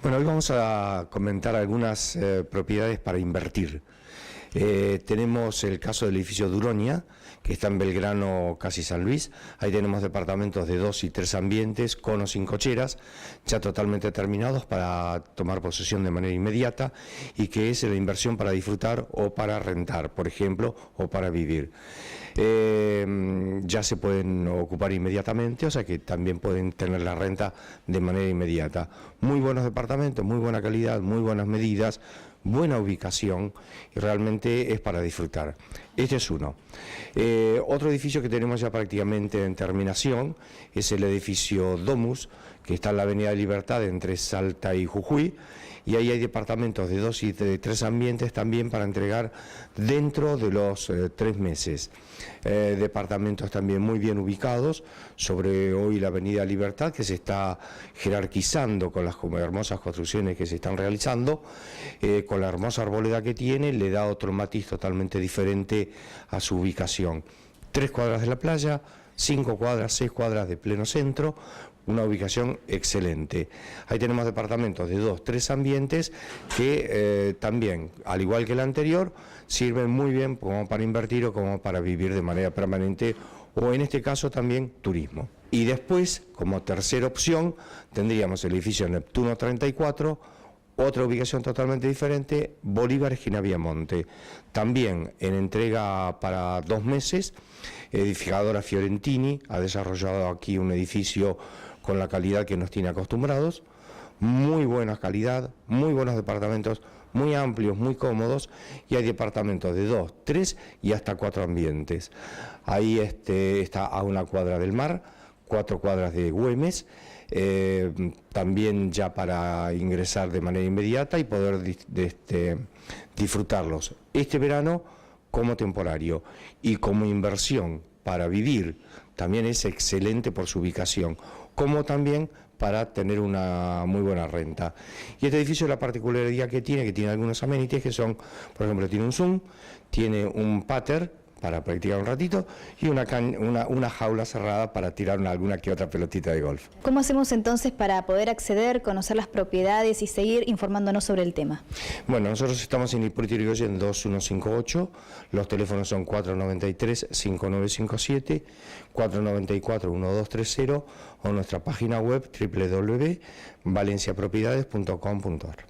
Bueno, hoy vamos a comentar algunas propiedades para invertir. Tenemos el caso del edificio Duronia, que está en Belgrano, casi San Luis. Ahí tenemos departamentos de 2 y 3 ambientes, con o sin cocheras, ya totalmente terminados para tomar posesión de manera inmediata, y que es la inversión para disfrutar o para rentar, por ejemplo, o para vivir. Ya se pueden ocupar inmediatamente, o sea que también pueden tener la renta de manera inmediata. Muy buenos departamentos, muy buena calidad, muy buenas medidas, buena ubicación, y realmente es para disfrutar. Este es uno. Otro edificio que tenemos ya prácticamente en terminación es el edificio Domus, que está en la Avenida de Libertad entre Salta y Jujuy, y ahí hay departamentos de 2 y de 3 ambientes también para entregar dentro de los 3 meses. Departamentos también muy bien ubicados sobre hoy la Avenida Libertad, que se está jerarquizando con las hermosas construcciones que se están realizando, con la hermosa arboleda que tiene, le da otro matiz totalmente diferente a su ubicación. 3 cuadras de la playa, 5 cuadras, 6 cuadras de pleno centro, una ubicación excelente. Ahí tenemos departamentos de 2, 3 ambientes que también, al igual que el anterior, sirven muy bien como para invertir o como para vivir de manera permanente, o en este caso también turismo. Y después, como tercera opción, tendríamos el edificio Neptuno 34, otra ubicación totalmente diferente, Bolívar esquina Viamonte, también en entrega para 2 meses. Edificadora Fiorentini ha desarrollado aquí un edificio con la calidad que nos tiene acostumbrados, muy buena calidad, muy buenos departamentos, muy amplios, muy cómodos, y hay departamentos de 2, 3 y hasta 4 ambientes. Ahí está a 1 cuadra del mar, 4 cuadras de Güemes, también ya para ingresar de manera inmediata y poder disfrutarlos este verano como temporario, y como inversión para vivir también es excelente por su ubicación, como también para tener una muy buena renta. Y este edificio, la particularidad que tiene algunos amenities que son, por ejemplo, tiene un Zoom, tiene un pater para practicar un ratito, y una jaula cerrada para tirar alguna que otra pelotita de golf. ¿Cómo hacemos entonces para poder acceder, conocer las propiedades y seguir informándonos sobre el tema? Bueno, nosotros estamos en Hipólito Yrigoyen 2158, los teléfonos son 493-5957, 494-1230, o nuestra página web www.valenciapropiedades.com.ar.